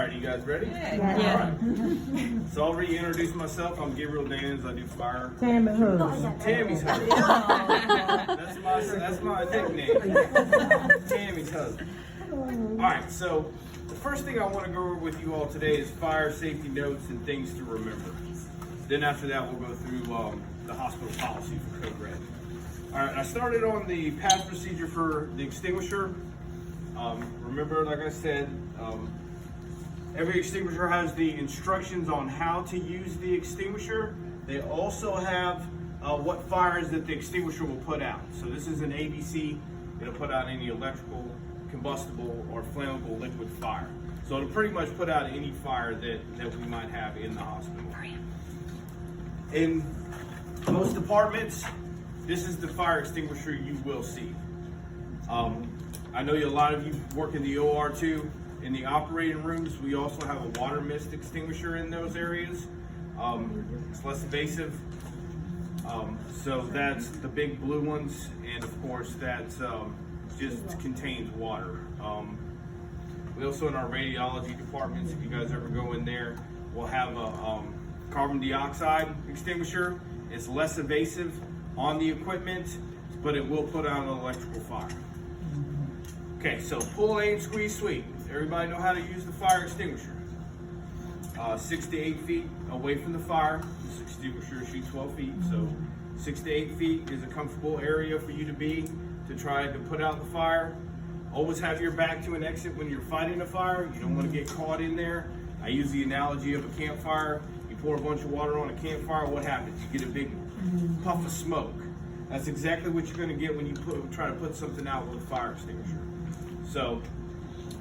right, you guys ready? Yeah. All right. So I'll reintroduce myself. I'm Gabriel Dhaenens. I do fire. Tammy's husband. Tammy's husband. That's my nickname. Tammy's husband. All right, so the first thing I want to go over with you all today is fire safety notes and things to remember. Then after that, we'll go through the hospital policy for Code Red. All right, I started on the pass procedure for the extinguisher. Remember, like I said, every extinguisher has the instructions on how to use the extinguisher. They also have what fires that the extinguisher will put out. So this is an ABC. It'll put out any electrical, combustible, or flammable liquid fire. So it'll pretty much put out any fire that we might have in the hospital. In most departments, this is the fire extinguisher you will see. I know a lot of you work in the OR too. In the operating rooms, we also have a water mist extinguisher in those areas. It's less invasive. So that's the big blue ones, and of course that's just contains water. We also, in our radiology departments, if you guys ever go in there, we'll have a carbon dioxide extinguisher. It's less invasive on the equipment, but it will put out an electrical fire. Okay, so pull, aim, squeeze, sweep. Everybody know how to use the fire extinguisher. 6 to 8 feet away from the fire. This extinguisher shoots 12 feet, so 6 to 8 feet is a comfortable area for you to be to try to put out the fire. Always have your back to an exit when you're fighting a fire. You don't want to get caught in there. I use the analogy of a campfire. You pour a bunch of water on a campfire, what happens? You get a big puff of smoke. That's exactly what you're going to get when you try to put something out with a fire extinguisher. So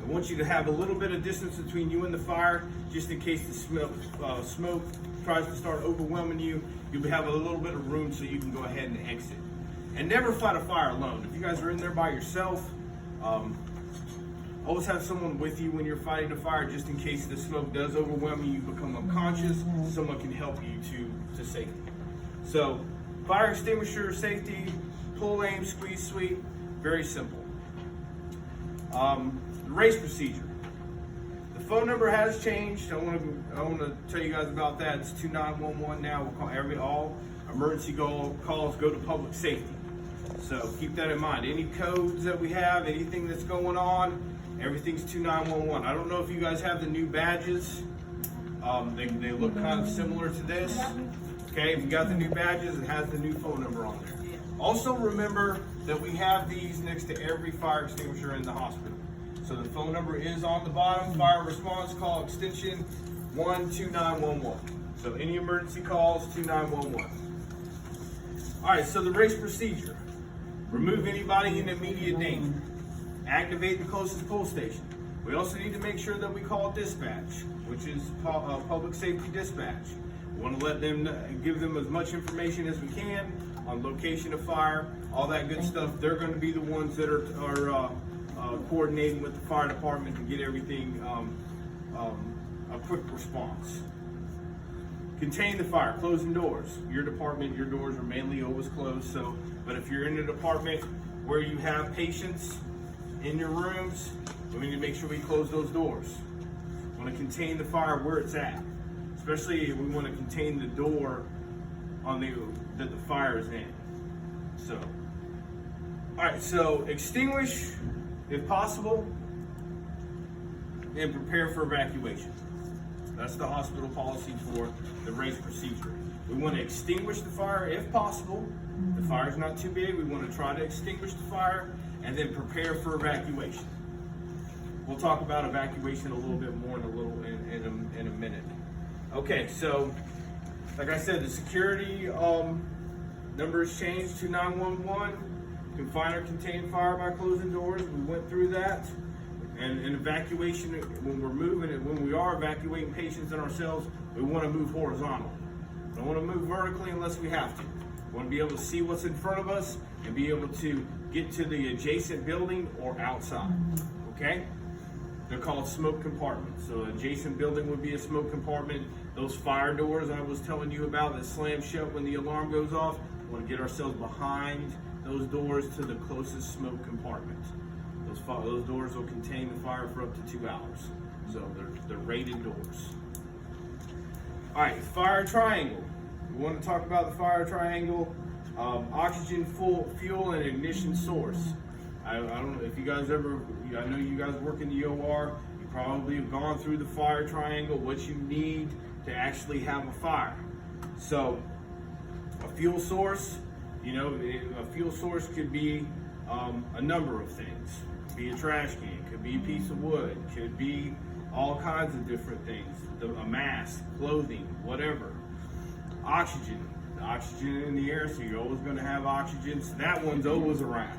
I want you to have a little bit of distance between you and the fire, just in case the smoke tries to start overwhelming you. You'll have a little bit of room so you can go ahead and exit. And never fight a fire alone. If you guys are in there by yourself, always have someone with you when you're fighting a fire, just in case the smoke does overwhelm you, you become unconscious, someone can help you to safety. So, fire extinguisher safety, pull, aim, squeeze, sweep, very simple. The race procedure. The phone number has changed. I want to tell you guys about that. It's 2911 now. We'll call all emergency calls go to public safety. So keep that in mind. Any codes that we have, anything that's going on, everything's 2911. I don't know if you guys have the new badges. They look kind of similar to this. Okay, if you got the new badges, it has the new phone number on there. Also remember that we have these next to every fire extinguisher in the hospital. So the phone number is on the bottom. Fire response call extension 12911. So any emergency calls, 2911. All right, so the race procedure. Remove anybody in immediate danger. Activate the closest pull station. We also need to make sure that we call dispatch, which is public safety dispatch. We want to let them give them as much information as we can on location of fire, all that good stuff. They're going to be the ones that are coordinating with the fire department to get everything a quick response. Contain the fire, closing doors. Your department, your doors are mainly always closed. But if you're in a department where you have patients in your rooms, we need to make sure we close those doors. We want to contain the fire where it's at. Especially if we want to contain the door that the fire is in. So, all right, so extinguish if possible and prepare for evacuation. That's the hospital policy for the race procedure. We want to extinguish the fire if possible. The fire's not too big. We want to try to extinguish the fire and then prepare for evacuation. We'll talk about evacuation a little bit more in a minute. Okay, so like I said, the security number has changed to 911. Confine or contain fire by closing doors. We went through that. And in evacuation, when we're moving and when we are evacuating patients and ourselves, we want to move horizontally. We don't want to move vertically unless we have to. We want to be able to see what's in front of us and be able to get to the adjacent building or outside. Okay? They're called smoke compartments. So adjacent building would be a smoke compartment. Those fire doors I was telling you about that slam shut when the alarm goes off, we want to get ourselves behind those doors to the closest smoke compartment. Those doors will contain the fire for up to 2 hours. So they're rated doors. All right, fire triangle. We want to talk about the fire triangle. Oxygen, fuel, and ignition source. I don't know if you guys ever, I know you guys work in the OR, you probably have gone through the fire triangle, what you need to actually have a fire. So a fuel source, a fuel source could be a number of things. It could be a trash can, it could be a piece of wood, it could be all kinds of different things, a mask, clothing, whatever. Oxygen. Oxygen in the air, so you're always going to have oxygen, so that one's always around.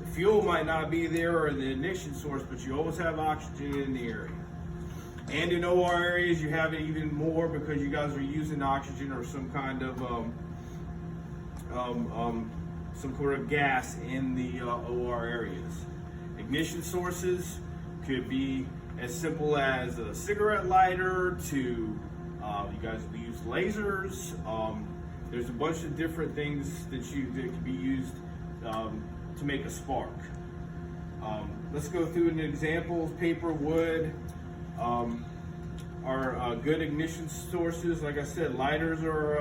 The fuel might not be there or the ignition source, but you always have oxygen in the area. And in OR areas, you have it even more because you guys are using oxygen or some kind of some sort of gas in the OR areas. Ignition sources could be as simple as a cigarette lighter to you guys use lasers. There's a bunch of different things that can be used to make a spark. Let's go through an example. Paper, wood are good ignition sources. Like I said, lighters are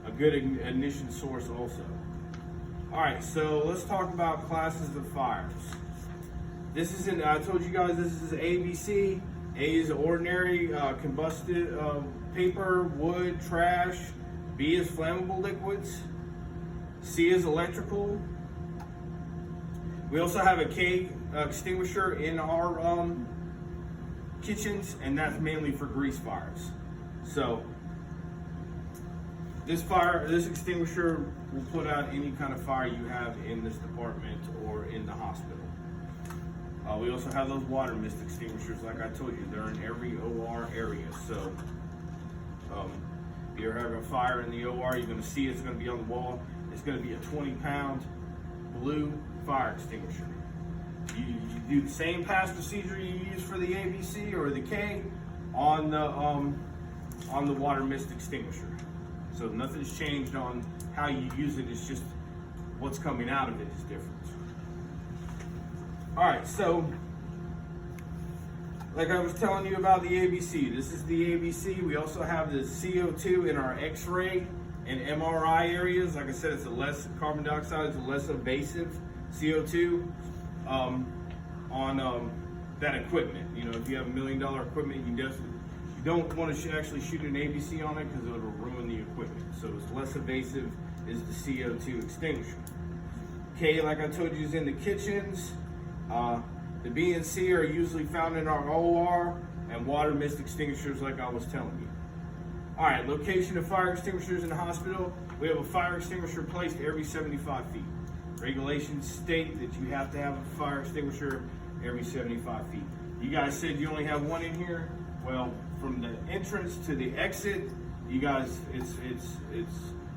a good ignition source also. All right, so let's talk about classes of fires. This is I told you guys this is ABC. A is ordinary combusted paper, wood, trash. B is flammable liquids. C is electrical. We also have a K extinguisher in our kitchens, and that's mainly for grease fires. So this extinguisher will put out any kind of fire you have in this department or in the hospital. We also have those water mist extinguishers, like I told you, they're in every OR area. So if you're having a fire in the OR, you're going to see it's going to be on the wall. It's going to be a 20-pound blue fire extinguisher. You do the same pass procedure you use for the ABC or the K on the water mist extinguisher. So nothing's changed on how you use it. It's just what's coming out of it is different. All right, so like I was telling you about the ABC, this is the ABC. We also have the CO2 in our X-ray and MRI areas. Like I said, it's a less carbon dioxide, it's a less evasive CO2 on that equipment. If you have $1 million equipment, you don't want to actually shoot an ABC on it because it'll ruin the equipment. So it's less evasive is the CO2 extinguisher. K, like I told you, is in the kitchens. The B and C are usually found in our OR, and water mist extinguishers like I was telling you. All right, location of fire extinguishers in the hospital. We have a fire extinguisher placed every 75 feet. Regulations state that you have to have a fire extinguisher every 75 feet. You guys said you only have one in here. Well, from the entrance to the exit, you guys, it's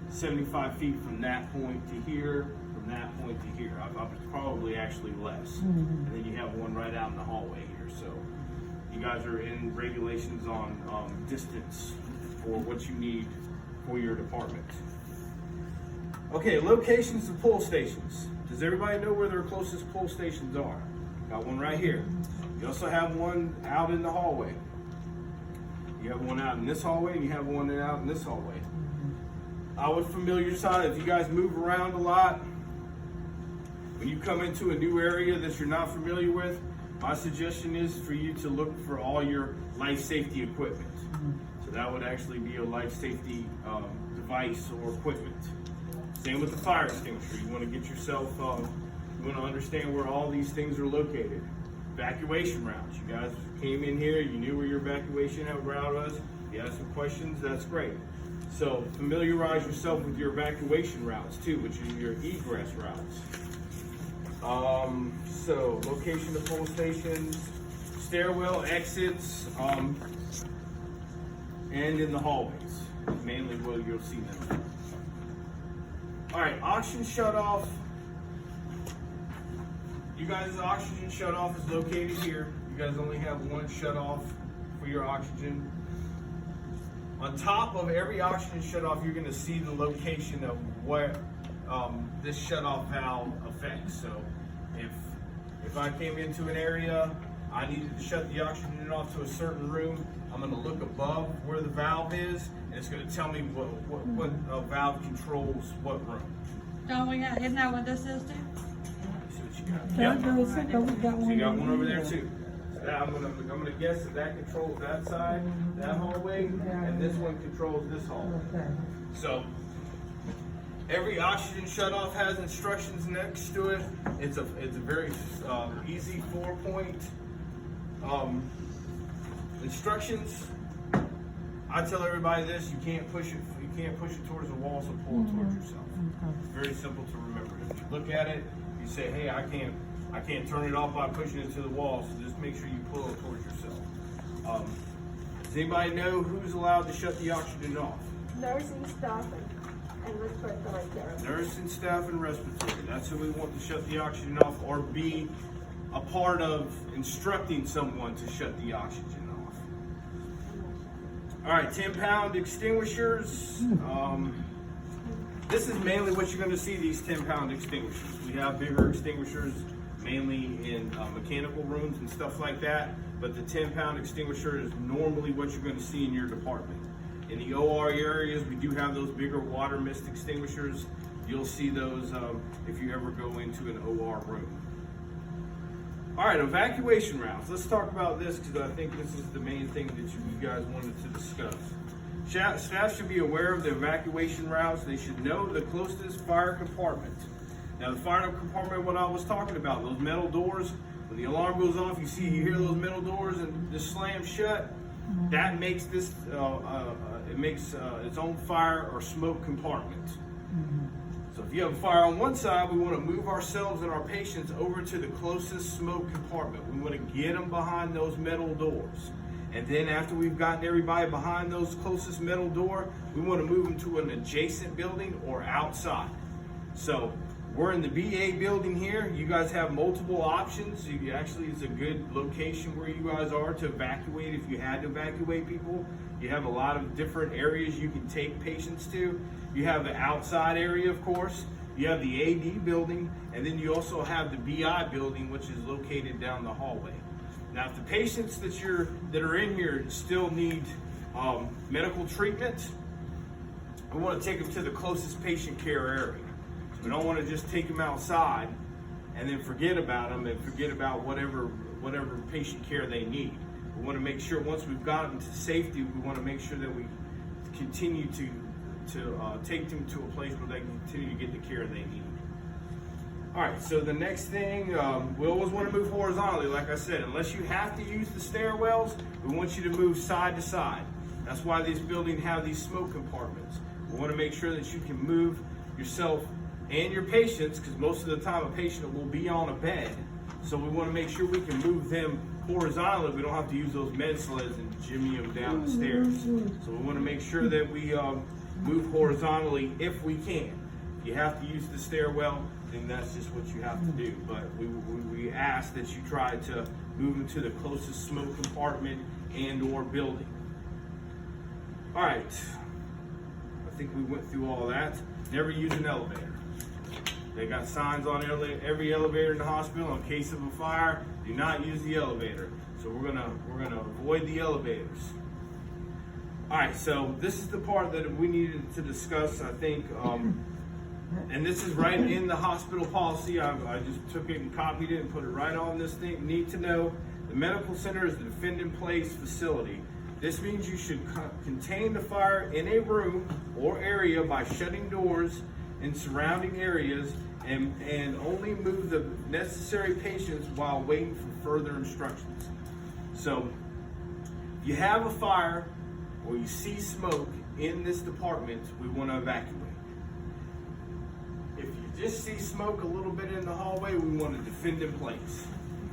75 feet from that point to here. That point to here. Probably actually less. And then you have one right out in the hallway here. So you guys are in regulations on distance for what you need for your department. Okay, locations of pull stations. Does everybody know where their closest pull stations are? Got one right here. You also have one out in the hallway. You have one out in this hallway and you have one out in this hallway. I would familiarize, if you guys move around a lot, when you come into a new area that you're not familiar with, my suggestion is for you to look for all your life safety equipment. So that would actually be a life safety device or equipment. Same with the fire extinguisher. You want to get yourself, you want to understand where all these things are located. Evacuation rounds. You guys came in here, you knew where your evacuation route was. You had some questions, that's great. So familiarize yourself with your evacuation routes too, which is your egress routes. So location of pull stations, stairwell exits, and in the hallways, mainly where you'll see them. All right, oxygen shutoff. You guys' oxygen shutoff is located here. You guys only have one shutoff for your oxygen. On top of every oxygen shutoff, you're going to see the location of where this shutoff valve affects. So if if I came into an area, I needed to shut the oxygen unit off to a certain room, I'm going to look above where the valve is, and it's going to tell me what valve controls what room. Don't we have, isn't that what this is too? See what you got. Yeah. So you got one over there too. So that, I'm gonna guess that controls that side, that hallway, and this one controls this hallway. So every oxygen shutoff has instructions next to it. It's a very easy 4-point instructions. I tell everybody this: you can't push it towards the wall, so pull it towards yourself. It's very simple to remember. If you look at it, you say, hey, I can't turn it off by pushing it to the wall, so just make sure you pull it towards yourself. Does anybody know who's allowed to shut the oxygen off? Nursing staff and respiratory therapy. Nursing staff and respiratory. That's who we want to shut the oxygen off, or be a part of instructing someone to shut the oxygen off. All right, 10-pound extinguishers. This is mainly what you're going to see, these 10-pound extinguishers. We have bigger extinguishers, mainly in mechanical rooms and stuff like that, but the 10-pound extinguisher is normally what you're going to see in your department. In the OR areas, we do have those bigger water mist extinguishers. You'll see those if you ever go into an OR room. All right, evacuation rounds. Let's talk about this because I think this is the main thing that you guys wanted to discuss. Staff should be aware of the evacuation routes. They should know the closest fire compartment. Now, the fire compartment, what I was talking about, those metal doors, when the alarm goes off, you hear those metal doors and just slam shut. That makes this, it makes its own fire or smoke compartment. So if you have a fire on one side, we want to move ourselves and our patients over to the closest smoke compartment. We want to get them behind those metal doors. And then after we've gotten everybody behind those closest metal door, we want to move them to an adjacent building or outside. So we're in the BA building here. You guys have multiple options. Actually, it's a good location where you guys are to evacuate if you had to evacuate people. You have a lot of different areas you can take patients to. You have the outside area, of course. You have the AD building, and then you also have the BI building, which is located down the hallway. Now, if the patients that are in here still need medical treatment, we want to take them to the closest patient care area. So we don't want to just take them outside and then forget about them and forget about whatever patient care they need. We want to make sure once we've got them to safety, we want to make sure that we continue to take them to a place where they can continue to get the care they need. All right, so the next thing, we always want to move horizontally, like I said. Unless you have to use the stairwells, we want you to move side to side. That's why these buildings have these smoke compartments. We want to make sure that you can move yourself and your patients, because most of the time a patient will be on a bed. So we want to make sure we can move them horizontally. We don't have to use those med sleds and jimmy them down the stairs. So we want to make sure that we move horizontally if we can. If you have to use the stairwell, then that's just what you have to do. But we ask that you try to move them to the closest smoke compartment and or building. All right, I think we went through all that. Never use an elevator. They got signs on every elevator in the hospital in case of a fire. Do not use the elevator. So we're gonna avoid the elevators. All right, so this is the part that we needed to discuss, I think, and this is right in the hospital policy. I just took it and copied it and put it right on this thing. Need to know, the medical center is the defend-in-place facility. This means you should contain the fire in a room or area by shutting doors in surrounding areas and only move the necessary patients while waiting for further instructions. So, if you have a fire or you see smoke in this department, we want to evacuate. If you just see smoke a little bit in the hallway, we want to defend in place.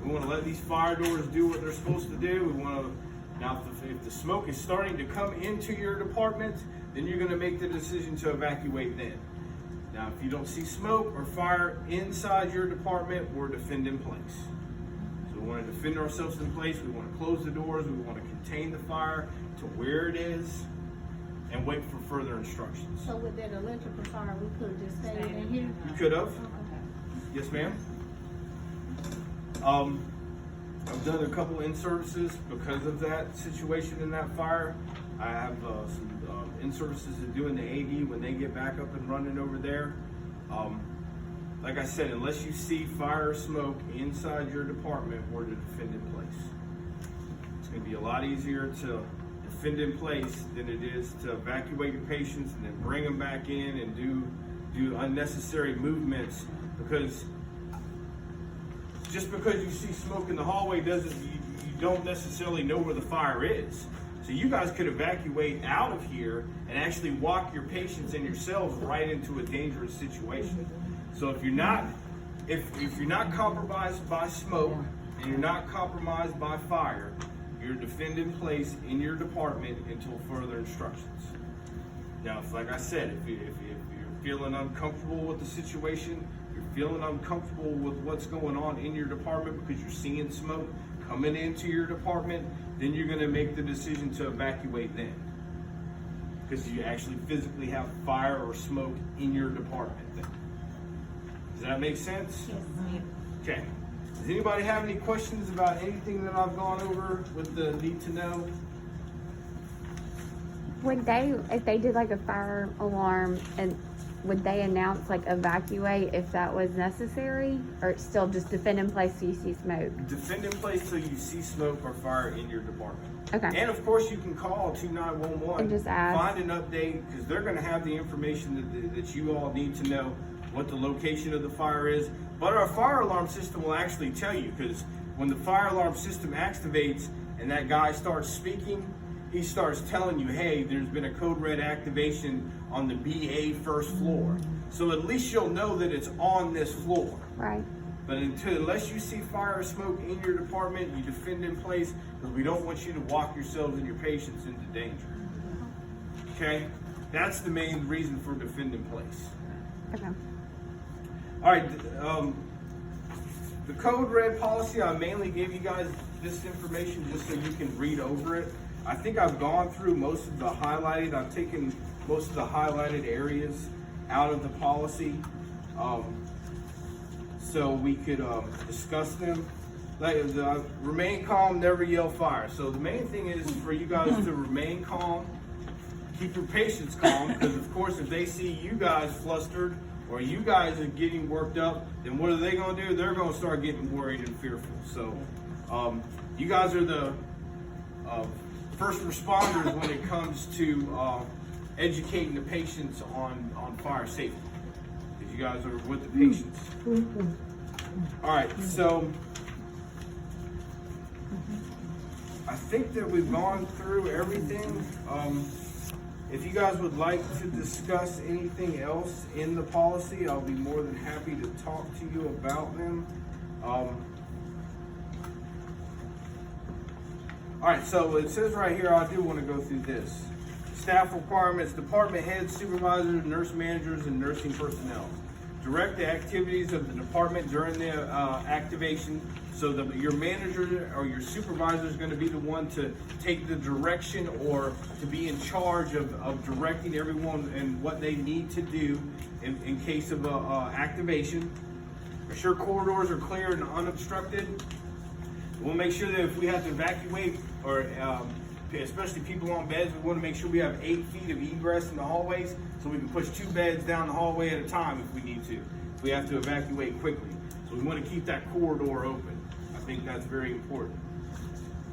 We want to let these fire doors do what they're supposed to do. We want to, now if the smoke is starting to come into your department, then you're going to make the decision to evacuate then. Now, if you don't see smoke or fire inside your department, we're defend in place. So we want to defend ourselves in place. We want to close the doors. We want to contain the fire to where it is and wait for further instructions. So with that electrical fire, we could have just stayed in here? You could have. Yes, ma'am. I've done a couple in-services because of that situation in that fire. I have some in-services to do in the AD when they get back up and running over there. Like I said, unless you see fire or smoke inside your department, we're to defend in place. It's going to be a lot easier to defend in place than it is to evacuate your patients and then bring them back in and do unnecessary movements, because just because you see smoke in the hallway doesn't, you don't necessarily know where the fire is. So you guys could evacuate out of here and actually walk your patients and yourselves right into a dangerous situation. So if you're not compromised by smoke and you're not compromised by fire, you're defend in place in your department until further instructions. Now, like I said, if you're feeling uncomfortable with the situation, you're feeling uncomfortable with what's going on in your department because you're seeing smoke coming into your department, then you're going to make the decision to evacuate then, because you actually physically have fire or smoke in your department then. Does that make sense? Yes, ma'am. Okay. Does anybody have any questions about anything that I've gone over with the need to know? Would they, if they did like a fire alarm, and would they announce like evacuate if that was necessary, or it's still just defend in place so you see smoke? Defend in place till you see smoke or fire in your department. Okay. And of course, you can call 2911 And just ask. find an update, because they're going to have the information that you all need to know what the location of the fire is. But our fire alarm system will actually tell you, because when the fire alarm system activates and that guy starts speaking, he starts telling you, hey, there's been a code red activation on the BA first floor. So at least you'll know that it's on this floor. Right. But unless you see fire or smoke in your department, you defend in place, because we don't want you to walk yourselves and your patients into danger. Okay? That's the main reason for defend in place. Okay. All right, the Code Red policy, I mainly gave you guys this information just so you can read over it. I think I've gone through most of the highlighted, I've taken most of the highlighted areas out of the policy, so we could discuss them. Like, remain calm, never yell fire. So the main thing is for you guys to remain calm, keep your patients calm, because of course if they see you guys flustered or you guys are getting worked up, then what are they going to do? They're going to start getting worried and fearful. So you guys are the first responders when it comes to educating the patients on fire safety, because you guys are with the patients. All right, so I think that we've gone through everything. If you guys would like to discuss anything else in the policy, I'll be more than happy to talk to you about them. All right, so it says right here, I do want to go through this. Staff requirements, department heads, supervisors, nurse managers, and nursing personnel. Direct the activities of the department during the activation, so that your manager or your supervisor is going to be the one to take the direction or to be in charge of directing everyone and what they need to do in case of activation. Assure corridors are clear and unobstructed. We'll make sure that if we have to evacuate, or especially people on beds, we want to make sure we have 8 feet of egress in the hallways, so we can push 2 beds down the hallway at a time if we need to. If we have to evacuate quickly. So we want to keep that corridor open. I think that's very important.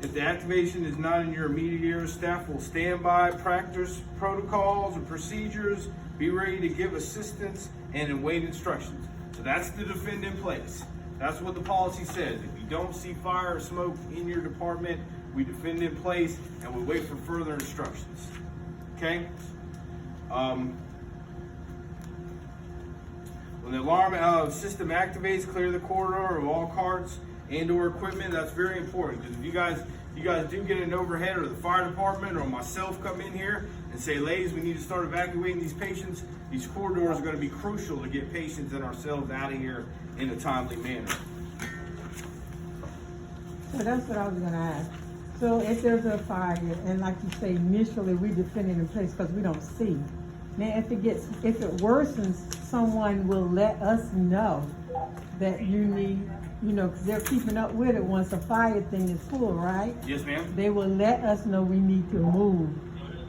If the activation is not in your immediate area, staff will stand by, practice protocols and procedures, be ready to give assistance, and await instructions. So that's the defend in place. That's what the policy says. If you don't see fire or smoke in your department, we defend in place and we wait for further instructions. Okay? When the alarm system activates, clear the corridor of all carts and/or equipment. That's very important, because if you guys do get an overhead, or the fire department or myself come in here and say, ladies, we need to start evacuating these patients, these corridors are going to be crucial to get patients and ourselves out of here in a timely manner. So that's what I was gonna ask. So if there's a fire, and like you say, initially we defend it in place because we don't see. Now if it worsens, someone will let us know that you need you know, because they're keeping up with it once a fire thing is full, right? Yes, ma'am. They will let us know we need to move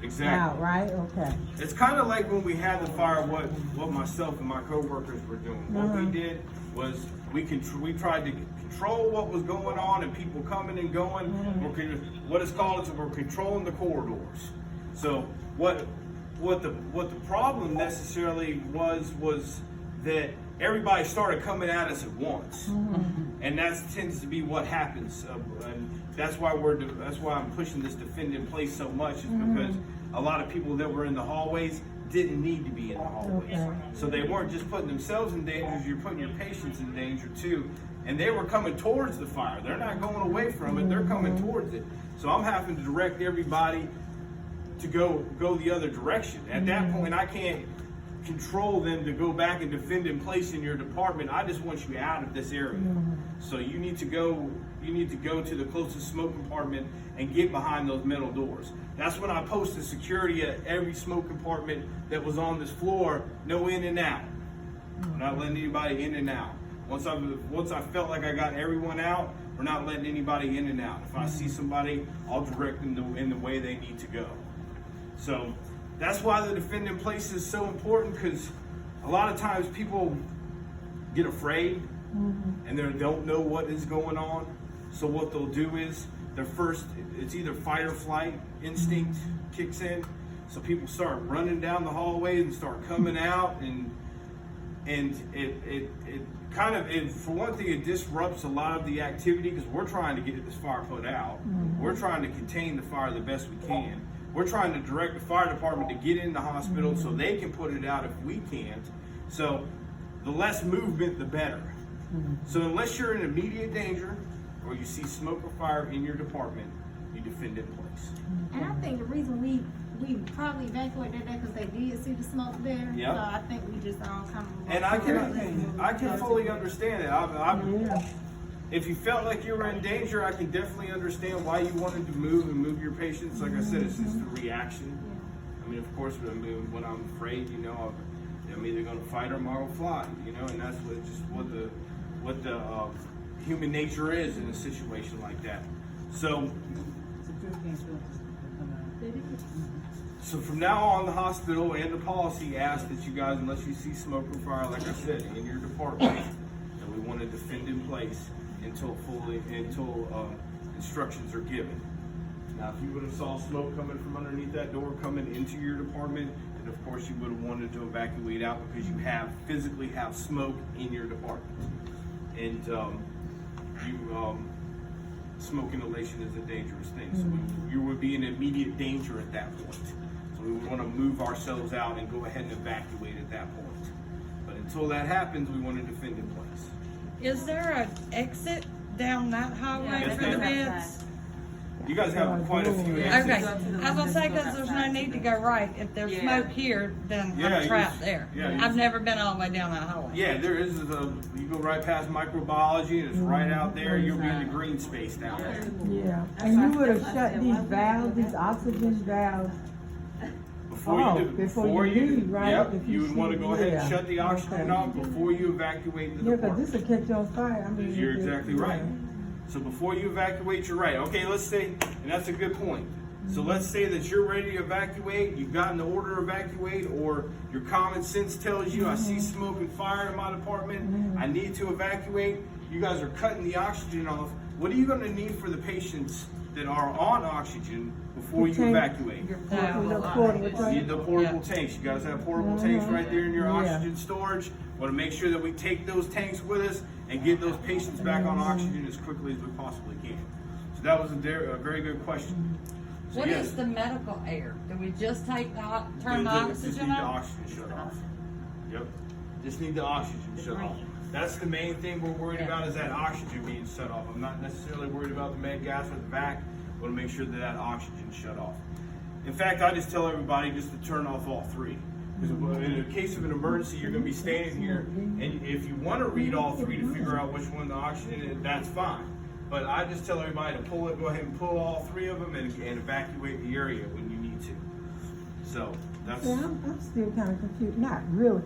Exactly. out, right? Okay. It's kind of like when we had the fire, what myself and my coworkers were doing. What we did was we tried to control what was going on and people coming and going. What it's called is we're controlling the corridors. So what the problem necessarily was that everybody started coming at us at once, and that tends to be what happens. And that's why I'm pushing this defend in place so much, is because a lot of people that were in the hallways didn't need to be in the hallways. Okay. So they weren't just putting themselves in danger, you're putting your patients in danger too. And they were coming towards the fire. They're not going away from it, they're coming towards it. So I'm having to direct everybody to go the other direction. At that point, I can't control them to go back and defend in place in your department. I just want you out of this area. So you need to go to the closest smoke compartment and get behind those metal doors. That's when I posted security at every smoke compartment that was on this floor, no in and out. We're not letting anybody in and out. Once I felt like I got everyone out, we're not letting anybody in and out. If I see somebody, I'll direct them in the way they need to go. So that's why the defend in place is so important, because a lot of times people get afraid and they don't know what is going on. So what they'll do is it's either fight or flight instinct kicks in. So people start running down the hallway and start coming out, and it kind of, for one thing, it disrupts a lot of the activity, because we're trying to get this fire put out. We're trying to contain the fire the best we can. We're trying to direct the fire department to get in the hospital so they can put it out if we can't. So the less movement, the better. So unless you're in immediate danger or you see smoke or fire in your department, you defend in place. And I think the reason we probably evacuated that because they did see the smoke there. Yep. So I think we just all kind of. And I can fully understand it. If you felt like you were in danger, I can definitely understand why you wanted to move your patients. Like I said, it's just a reaction. I mean, of course, when I'm afraid, I'm either going to fight or I'm going to fly. And that's what the human nature is in a situation like that. So from now on, the hospital and the policy asks that you guys, unless you see smoke or fire, like I said, in your department, and we want to defend in place until instructions are given. Now, if you would have saw smoke coming from underneath that door coming into your department, then of course you would have wanted to evacuate out, because you physically have smoke in your department, and smoke inhalation is a dangerous thing. So you would be in immediate danger at that point. So we would want to move ourselves out and go ahead and evacuate at that point. But until that happens, we want to defend in place. Is there an exit down that hallway Yes, for the ma'am. beds? You guys have quite a few Okay, exits. I was gonna say, because there's no need to go right. If there's smoke here, then Yeah, I'm trapped there. yeah, I've never been all the way down that hallway. Yeah, there is you go right past microbiology, and it's right out there. You'll be in the green space down there. Yeah, and you would have shut these valves, these oxygen valves. Before you leave, right? Yep, If you would want to go ahead and shut the oxygen Okay. off before you evacuate the Yeah, because department. this will catch on fire. I mean, You're exactly right. So before you evacuate, you're right. Okay, let's say, and that's a good point. So let's say that you're ready to evacuate, you've gotten the order to evacuate, or your common sense tells you, I see smoke and fire in my department, I need to evacuate. You guys are cutting the oxygen off. What are you going to need for the patients that are on oxygen before you evacuate? You need the portable tanks. You guys have portable tanks right there in your oxygen storage. Want to make sure that we take those tanks with us and get those patients back on oxygen as quickly as we possibly can. So that was a very good question. So What yes, is the medical air? Do we just turn the just oxygen need the off? oxygen shut off. Yep. Just need the oxygen shut off. That's the main thing we're worried about, is that oxygen being shut off. I'm not necessarily worried about the med gas or the vac. I want to make sure that oxygen shut off. In fact, I just tell everybody just to turn off all three. Because in a case of an emergency, you're going to be standing here, and if you want to read all three to figure out which one the oxygen is, that's fine. But I just tell everybody to go ahead and pull all three of them and evacuate the area when you need to. So that's. Yeah, I'm still kind of confused. Not really